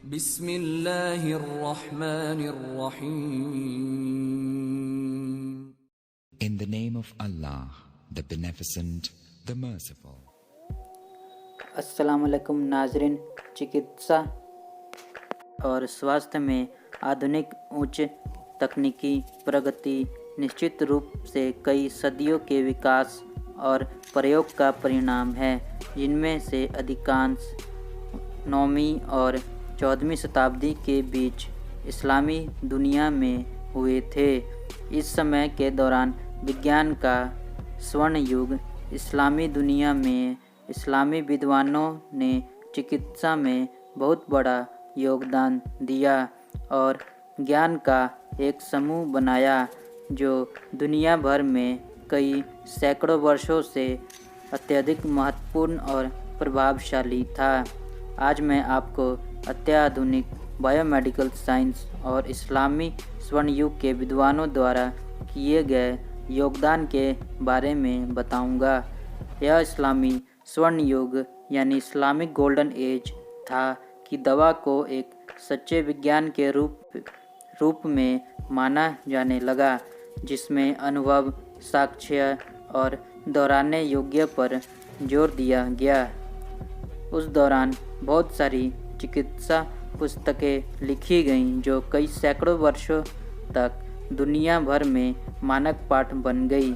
बिस्मिल्लाहिर्रहमानिर्रहीम। In the name of Allah, the Beneficent, the Merciful. अस्सलामुअलैकुम नाज़रीन। चिकित्सा और स्वास्थ्य में आधुनिक उच्च तकनीकी प्रगति निश्चित रूप से कई सदियों के विकास और प्रयोग का परिणाम है, जिनमें से अधिकांश 9वीं और 14वीं शताब्दी के बीच इस्लामी दुनिया में हुए थे। इस समय के दौरान विज्ञान का स्वर्ण युग इस्लामी दुनिया में इस्लामी विद्वानों ने चिकित्सा में बहुत बड़ा योगदान दिया और ज्ञान का एक समूह बनाया जो दुनिया भर में कई सैकड़ों वर्षों से अत्यधिक महत्वपूर्ण और प्रभावशाली था। आज मैं आपको अत्याधुनिक बायोमेडिकल साइंस और इस्लामी स्वर्ण युग के विद्वानों द्वारा किए गए योगदान के बारे में बताऊंगा। यह इस्लामी स्वर्ण युग यानी इस्लामिक गोल्डन एज था कि दवा को एक सच्चे विज्ञान के रूप में माना जाने लगा, जिसमें अनुभव, साक्ष्य और दोहराने योग्य पर जोर दिया गया। उस दौरान बहुत सारी चिकित्सा पुस्तकें लिखी गईं जो कई सैकड़ों वर्षों तक दुनिया भर में मानक पाठ बन गई।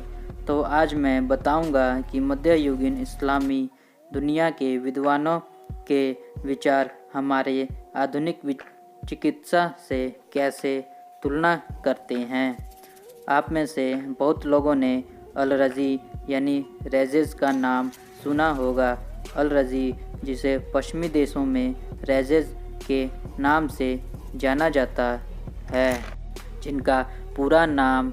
तो आज मैं बताऊंगा कि मध्ययुगीन इस्लामी दुनिया के विद्वानों के विचार हमारे आधुनिक चिकित्सा से कैसे तुलना करते हैं। आप में से बहुत लोगों ने अल-रज़ी यानी रेज़ेस का नाम सुना होगा। अल-रज़ी, जिसे पश्चिमी देशों में रेज़ेस के नाम से जाना जाता है, जिनका पूरा नाम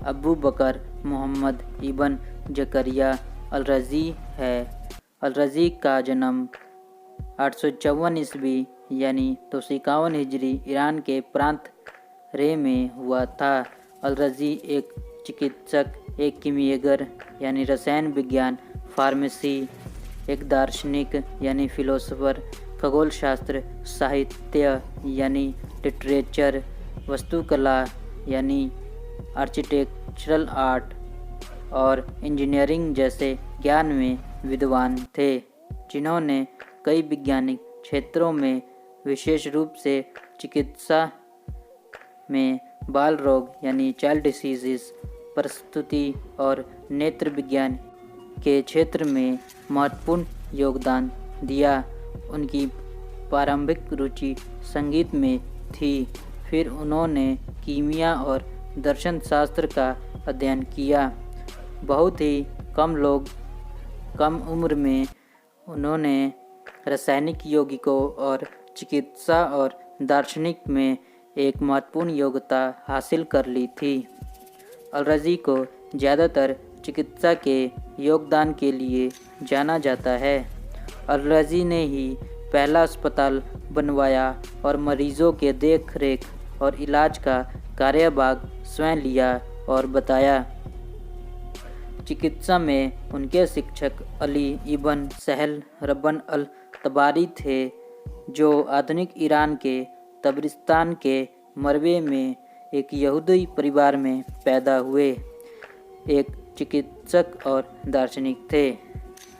अबू बकर मोहम्मद इब्न ज़करिया अल-रज़ी है। अल-रज़ी का जन्म 854 ईस्वी यानी 251 हिजरी ईरान के प्रांत रे में हुआ था। अल-रज़ी एक चिकित्सक, एक कीमियागर यानी रसायन विज्ञान, फार्मेसी, एक दार्शनिक यानी फिलोसोफर, खगोल शास्त्र, साहित्य यानी लिटरेचर, वास्तुकला यानी आर्किटेक्चरल आर्ट और इंजीनियरिंग जैसे ज्ञान में विद्वान थे, जिन्होंने कई वैज्ञानिक क्षेत्रों में विशेष रूप से चिकित्सा में बाल रोग यानी चाइल्ड डिसीज़, प्रसूति और नेत्र विज्ञान के क्षेत्र में महत्वपूर्ण योगदान दिया। उनकी प्रारंभिक रुचि संगीत में थी। फिर उन्होंने कीमिया और दर्शन शास्त्र का अध्ययन किया। बहुत ही कम उम्र में उन्होंने रासायनिक यौगिकों और चिकित्सा और दार्शनिक में एक महत्वपूर्ण योग्यता हासिल कर ली थी। अल-रज़ी को ज़्यादातर चिकित्सा के योगदान के लिए जाना जाता है। अल-रज़ी ने ही पहला अस्पताल बनवाया और मरीजों के देख रेख और इलाज का कार्यभाग स्वयं लिया और बताया। चिकित्सा में उनके शिक्षक अली इब्न सहल रब्बन अल-तबारी थे, जो आधुनिक ईरान के तबरिस्तान के मरवे में एक यहूदी परिवार में पैदा हुए। एक चिकित्सक और दार्शनिक थे।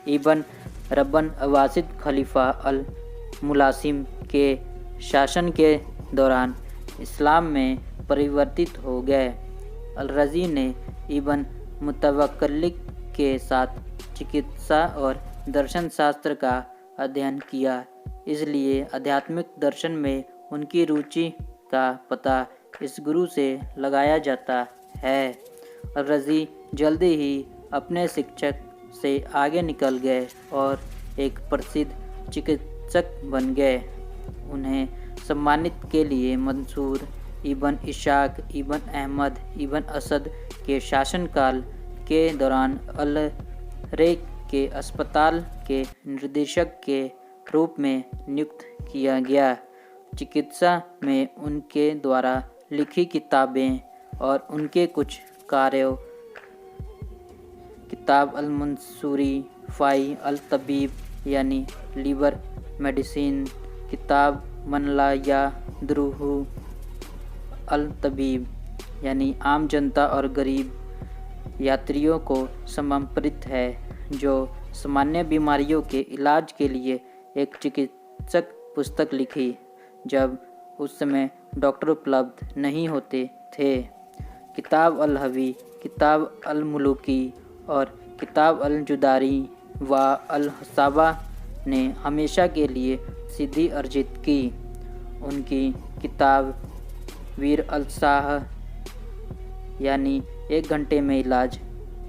इब्न रब्बन अब्बासिद खलीफा अल-मुलासिम के शासन के दौरान इस्लाम में परिवर्तित हो गए। अल-रज़ी ने इब्न मुतवक्किल के साथ चिकित्सा और दर्शन शास्त्र का अध्ययन किया, इसलिए आध्यात्मिक दर्शन में उनकी रुचि का पता इस गुरु से लगाया जाता है। अल-रज़ी जल्दी ही अपने शिक्षक से आगे निकल गए और एक प्रसिद्ध चिकित्सक बन गए। उन्हें सम्मानित के लिए मंसूर इब्न इशाक इब्न अहमद इब्न असद के शासनकाल के दौरान अल-रे के अस्पताल के निर्देशक के रूप में नियुक्त किया गया। चिकित्सा में उनके द्वारा लिखी किताबें और उनके कुछ कार्यों, किताब अल-मंसूरी फ़ाई अल-तबीब यानी लीवर मेडिसिन, किताब मनला या द्रुहु अल तबीब यानी आम जनता और गरीब यात्रियों को समर्पित है, जो सामान्य बीमारियों के इलाज के लिए एक चिकित्सक पुस्तक लिखी जब उस समय डॉक्टर उपलब्ध नहीं होते थे। किताब अल हवी, किताब अल मुलूकी और किताब अल जुदारी व अल हसाबा ने हमेशा के लिए सिद्धि अर्जित की। उनकी किताब वीर अल शाह यानी 1 घंटे में इलाज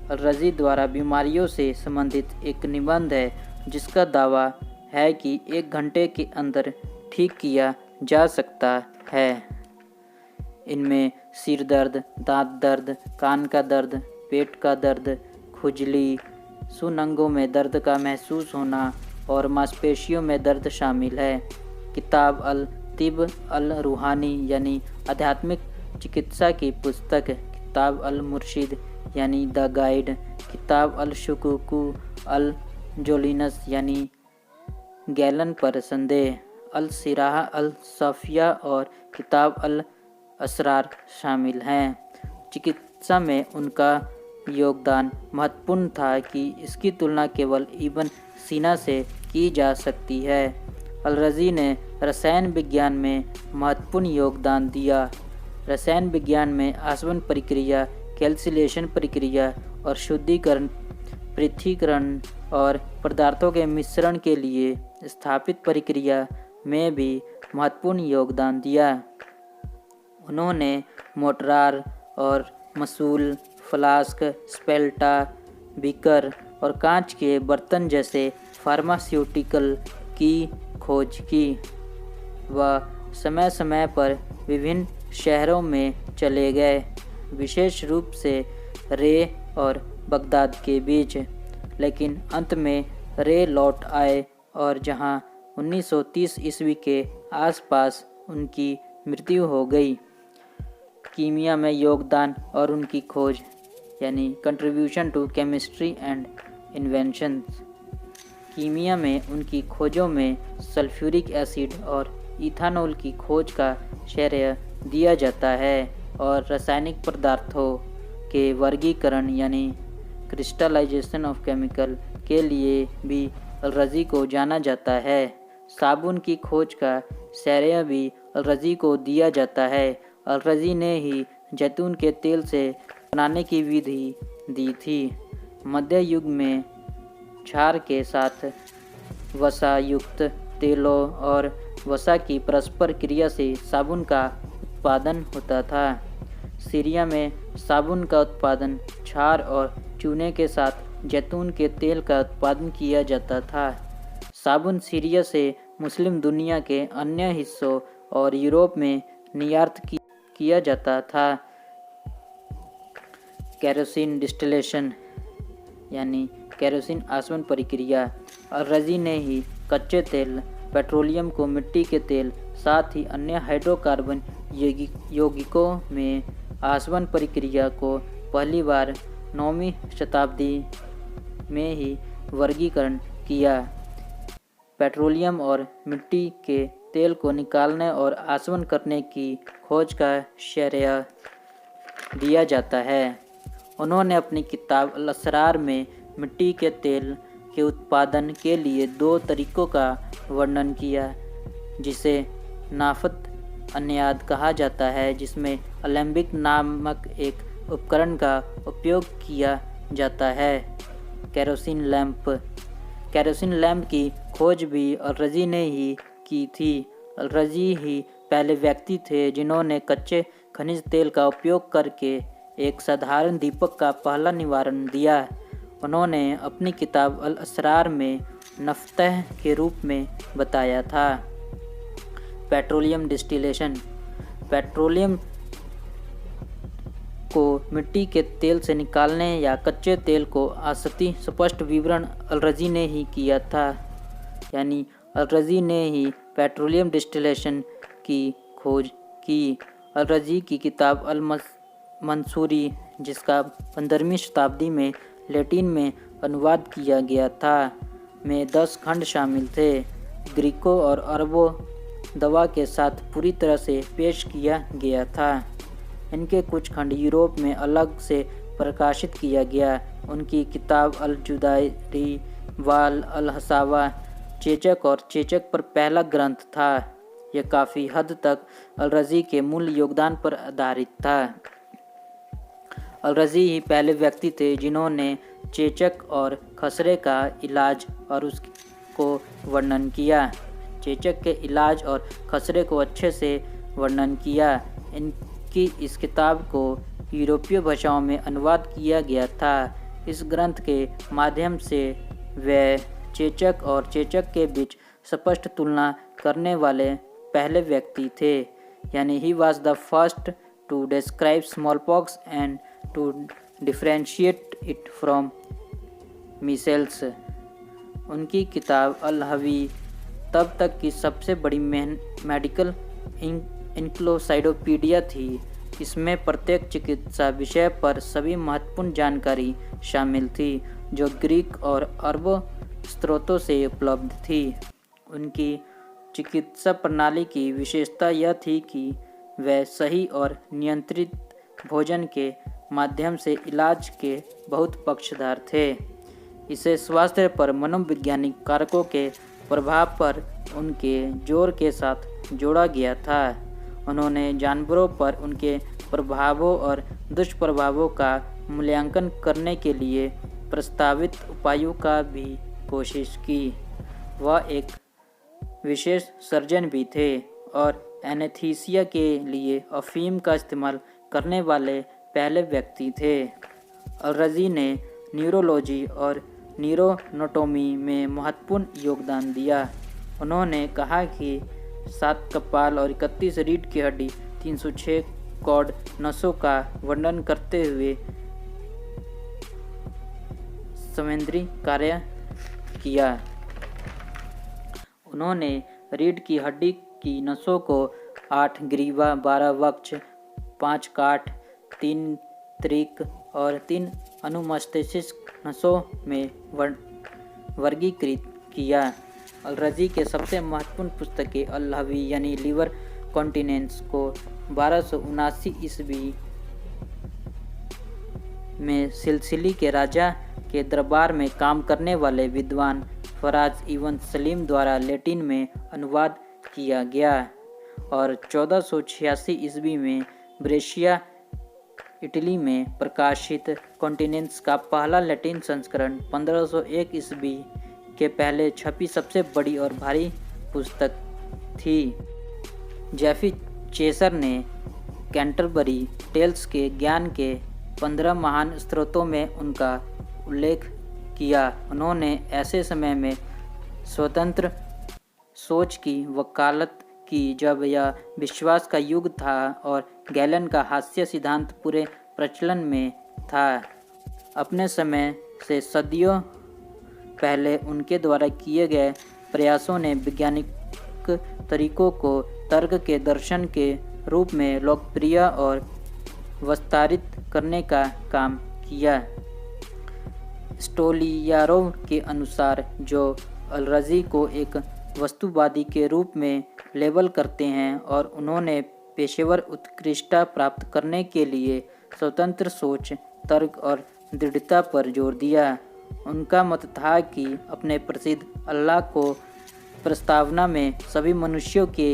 अल रज़ी द्वारा बीमारियों से संबंधित एक निबंध है, जिसका दावा है कि 1 घंटे के अंदर ठीक किया जा सकता है। इनमें सिर दर्द, दांत दर्द, कान का दर्द, पेट का दर्द, खुजली, सुनंगों में दर्द का महसूस होना और मांसपेशियों में दर्द शामिल है। किताब अल तिब अल रूहानी यानी आध्यात्मिक चिकित्सा की पुस्तक, किताब अल मुर्शिद यानी द गाइड, किताब अल शुकूकू अल जोलिनस यानी गैलन पर संदेह, अल सिराह अल सफिया और किताब अल असरार शामिल हैं। चिकित्सा में उनका योगदान महत्वपूर्ण था कि इसकी तुलना केवल इब्न सीना से की जा सकती है। अल रज़ी ने रसायन विज्ञान में महत्वपूर्ण योगदान दिया। रसायन विज्ञान में आसवन प्रक्रिया, कैल्सिलेशन प्रक्रिया और शुद्धिकरण, पृथक्करण और पदार्थों के मिश्रण के लिए स्थापित प्रक्रिया में भी महत्वपूर्ण योगदान दिया। उन्होंने मोटरार और मसूल, फ्लास्क, स्पेल्टा, बीकर और कांच के बर्तन जैसे फार्मास्यूटिकल की खोज की। वह समय समय पर विभिन्न शहरों में चले गए, विशेष रूप से रे और बगदाद के बीच, लेकिन अंत में रे लौट आए और जहां 1930 ईस्वी के आसपास उनकी मृत्यु हो गई। कीमिया में योगदान और उनकी खोज यानी contribution to chemistry and inventions. कीमिया में उनकी खोजों में सल्फ्यूरिक एसिड और इथानॉल की खोज का श्रेय दिया जाता है और रासायनिक पदार्थों के वर्गीकरण यानी क्रिस्टलाइजेशन ऑफ केमिकल के लिए भी अल रज़ी को जाना जाता है। साबुन की खोज का श्रेय भी अल रज़ी को दिया जाता है। अल रज़ी ने ही जैतून के तेल से बनाने की विधि दी थी। मध्य युग में क्षार के साथ वसा युक्त तेलों और वसा की परस्पर क्रिया से साबुन का उत्पादन होता था। सीरिया में साबुन का उत्पादन क्षार और चूने के साथ जैतून के तेल का उत्पादन किया जाता था। साबुन सीरिया से मुस्लिम दुनिया के अन्य हिस्सों और यूरोप में निर्यात किया जाता था। केरोसिन डिस्टिलेशन यानी केरोसिन आसवन प्रक्रिया। अल रज़ी ने ही कच्चे तेल, पेट्रोलियम को मिट्टी के तेल, साथ ही अन्य हाइड्रोकार्बन यौगिकों में आसवन प्रक्रिया को पहली बार 9वीं शताब्दी में ही वर्गीकरण किया। पेट्रोलियम और मिट्टी के तेल को निकालने और आसवन करने की खोज का श्रेय दिया जाता है। उन्होंने अपनी किताब अल असरार में मिट्टी के तेल के उत्पादन के लिए 2 तरीकों का वर्णन किया, जिसे नाफत अन्याद कहा जाता है, जिसमें अलेम्बिक नामक एक उपकरण का उपयोग किया जाता है। केरोसिन लैंप की खोज भी अल रज़ी ने ही की थी। अल रज़ी ही पहले व्यक्ति थे जिन्होंने कच्चे खनिज तेल का उपयोग करके एक साधारण दीपक का पहला निवारण दिया। उन्होंने अपनी किताब अल असरार में नफ्तह के रूप में बताया था। Petroleum distillation. पेट्रोलियम को मिट्टी के तेल से निकालने या कच्चे तेल को आसती स्पष्ट विवरण अल रज़ी ने ही किया था, यानी अल रज़ी ने ही पेट्रोलियम डिस्टिलेशन की खोज की। अल रज़ी की किताब अल मंसूरी, जिसका 15वीं शताब्दी में लैटिन में अनुवाद किया गया था, में 10 खंड शामिल थे। ग्रीकों और अरबों दवा के साथ पूरी तरह से पेश किया गया था। इनके कुछ खंड यूरोप में अलग से प्रकाशित किया गया। उनकी किताब अल जुदायरी वाल अल हसावा चेचक और चेचक पर पहला ग्रंथ था। यह काफ़ी हद तक अल-रज़ी के मूल योगदान पर आधारित था। अल-रज़ी ही पहले व्यक्ति थे जिन्होंने चेचक और खसरे का इलाज और उसको वर्णन किया। चेचक के इलाज और खसरे को अच्छे से वर्णन किया। इनकी इस किताब को यूरोपीय भाषाओं में अनुवाद किया गया था। इस ग्रंथ के माध्यम से वे चेचक और चेचक के बीच स्पष्ट तुलना करने वाले पहले व्यक्ति थे, यानी he was the first to describe smallpox and to differentiate it from measles. उनकी किताब अल-हवी तब तक की सबसे बड़ी मेडिकल इंक्लोसाइडोपीडिया थी। इसमें प्रत्येक चिकित्सा विषय पर सभी महत्वपूर्ण जानकारी शामिल थी जो ग्रीक और अरब स्रोतों से उपलब्ध थी। उनकी चिकित्सा प्रणाली की विशेषता यह थी कि वे सही और नियंत्रित भोजन के माध्यम से इलाज के बहुत पक्षधर थे। इसे स्वास्थ्य पर मनोवैज्ञानिक कारकों के प्रभाव पर उनके जोर के साथ जोड़ा गया था। उन्होंने जानवरों पर उनके प्रभावों और दुष्प्रभावों का मूल्यांकन करने के लिए प्रस्तावित उपायों का भी कोशिश की। वह एक विशेष सर्जन भी थे और एनेस्थीसिया के लिए अफीम का इस्तेमाल करने वाले पहले व्यक्ति थे। अल-रज़ी ने न्यूरोलॉजी और न्यूरोनोटोमी में महत्वपूर्ण योगदान दिया। उन्होंने कहा कि 7 कपाल और 31 रीढ़ की हड्डी 306 कॉर्ड नसों का वर्णन करते हुए संवेदी कार्य किया। उन्होंने रीढ़ की हड्डी की नसों को 8 ग्रीवा, 12 वक्ष, 5 काट, 3 त्रिक और 3 अनुमस्तिष्क नसों में वर्गीकृत किया। अल-रज़ी के सबसे महत्वपूर्ण पुस्तकें अल-हवी यानी लिवर कॉन्टिनेंस को 1279 ईस्वी में सिसिली के राजा के दरबार में काम करने वाले विद्वान फराज इब्न सलीम द्वारा लैटिन में अनुवाद किया गया और 1486 ईस्वी में ब्रेशिया इटली में प्रकाशित कॉन्टिनेंस का पहला लैटिन संस्करण 1501 ईस्वी के पहले छपी सबसे बड़ी और भारी पुस्तक थी। जेफी चेसर ने कैंटरबरी टेल्स के ज्ञान के 15 महान स्रोतों में उनका उल्लेख किया। उन्होंने ऐसे समय में स्वतंत्र सोच की वकालत की जब यह विश्वास का युग था और गैलन का हास्य सिद्धांत पूरे प्रचलन में था। अपने समय से सदियों पहले उनके द्वारा किए गए प्रयासों ने वैज्ञानिक तरीकों को तर्क के दर्शन के रूप में लोकप्रिय और विस्तारित करने का काम किया। स्टोलियारोव के अनुसार, जो अल-रज़ी को एक वस्तुवादी के रूप में लेबल करते हैं और उन्होंने पेशेवर उत्कृष्टता प्राप्त करने के लिए स्वतंत्र सोच, तर्क और दृढ़ता पर जोर दिया। उनका मत था कि अपने प्रसिद्ध अल्लाह को प्रस्तावना में सभी मनुष्यों के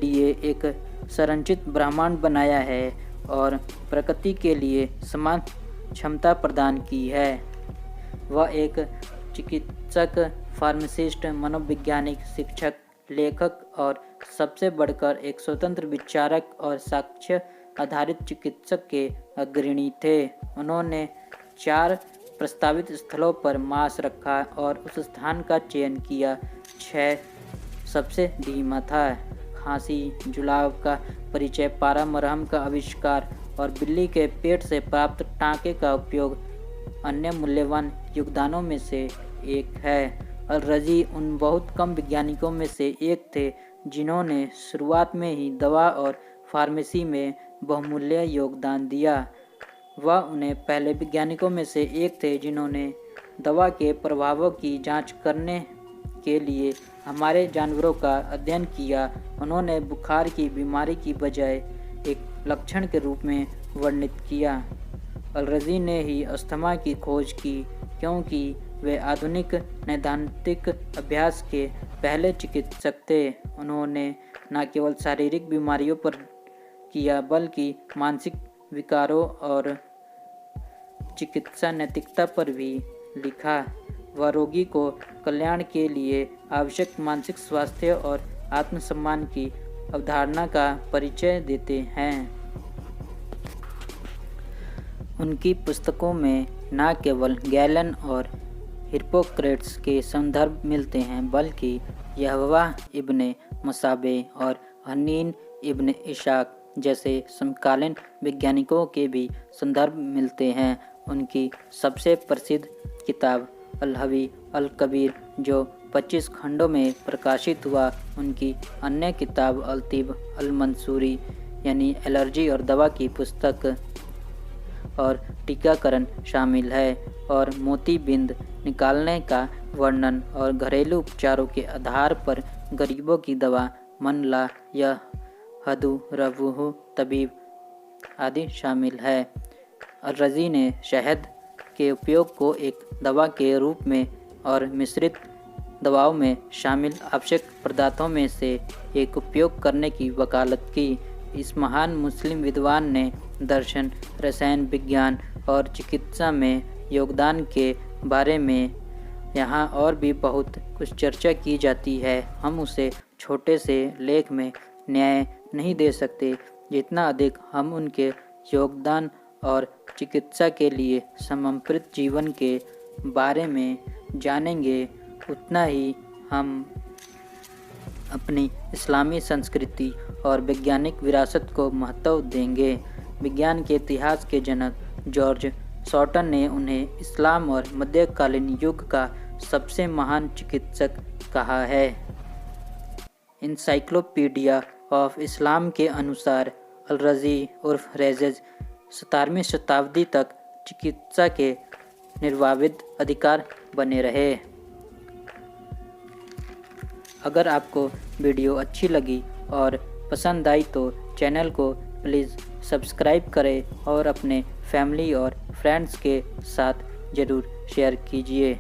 लिए एक संरचित ब्रह्मांड बनाया है और प्रकृति के लिए समान क्षमता प्रदान की है। वह एक चिकित्सक, फार्मासिस्ट, मनोवैज्ञानिक, शिक्षक, लेखक और सबसे बढ़कर एक स्वतंत्र विचारक और साक्ष्य आधारित चिकित्सक के अग्रणी थे। उन्होंने 4 प्रस्तावित स्थलों पर मांस रखा और उस स्थान का चयन किया 6 सबसे धीमा था। खांसी, जुलाब का परिचय, पारा मरहम का आविष्कार और बिल्ली के पेट से प्राप्त टाँके का उपयोग अन्य मूल्यवान योगदानों में से एक है। अल-रज़ी उन बहुत कम वैज्ञानिकों में से एक थे जिन्होंने शुरुआत में ही दवा और फार्मेसी में बहुमूल्य योगदान दिया। वह उन्हें पहले वैज्ञानिकों में से एक थे जिन्होंने दवा के प्रभावों की जांच करने के लिए हमारे जानवरों का अध्ययन किया। उन्होंने बुखार की बीमारी की बजाय एक लक्षण के रूप में वर्णित किया। अल-रज़ी ने ही अस्थमा की खोज की, क्योंकि वे आधुनिक नैदानिक अभ्यास के पहले चिकित्सक थे। उन्होंने न केवल शारीरिक बीमारियों पर किया, बल्कि मानसिक विकारों और चिकित्सा नैतिकता पर भी लिखा। वह रोगी को कल्याण के लिए आवश्यक मानसिक स्वास्थ्य और आत्मसम्मान की अवधारणा का परिचय देते हैं। उनकी पुस्तकों में न केवल गैलन और हिप्पोक्रेट्स के संदर्भ मिलते हैं, बल्कि यहोवा इब्ने मसाबे और हनीन इब्ने इशाक जैसे समकालीन वैज्ञानिकों के भी संदर्भ मिलते हैं। उनकी सबसे प्रसिद्ध किताब अल-हवी अल-कबीर, जो 25 खंडों में प्रकाशित हुआ, उनकी अन्य किताब अल-तिब अल-मंसूरी यानी एलर्जी और दवा की पुस्तक और टीकाकरण शामिल है, और मोतीबिंद निकालने का वर्णन और घरेलू उपचारों के आधार पर गरीबों की दवा मन ला यह हदु रवुहु तबीब आदि शामिल है। अल-रज़ी ने शहद के उपयोग को एक दवा के रूप में और मिश्रित दवाओं में शामिल आवश्यक पदार्थों में से एक उपयोग करने की वकालत की। इस महान मुस्लिम विद्वान ने दर्शन, रसायन विज्ञान और चिकित्सा में योगदान के बारे में यहाँ और भी बहुत कुछ चर्चा की जाती है। हम उसे छोटे से लेख में न्याय नहीं दे सकते, जितना अधिक हम उनके योगदान और चिकित्सा के लिए समर्पित जीवन के बारे में जानेंगे, उतना ही हम अपनी इस्लामी संस्कृति और वैज्ञानिक विरासत को महत्व देंगे। विज्ञान के इतिहास के जनक जॉर्ज सॉर्टन ने उन्हें इस्लाम और मध्यकालीन युग का सबसे महान चिकित्सक कहा है। इंसाइक्लोपीडिया ऑफ इस्लाम के अनुसार अल-रज़ी उर्फ रेज़ेज 17वीं शताब्दी तक चिकित्सा के निर्विवाद अधिकार बने रहे। अगर आपको वीडियो अच्छी लगी और पसंद आई तो चैनल को प्लीज़ सब्सक्राइब करें और अपने फैमिली और फ्रेंड्स के साथ ज़रूर शेयर कीजिए।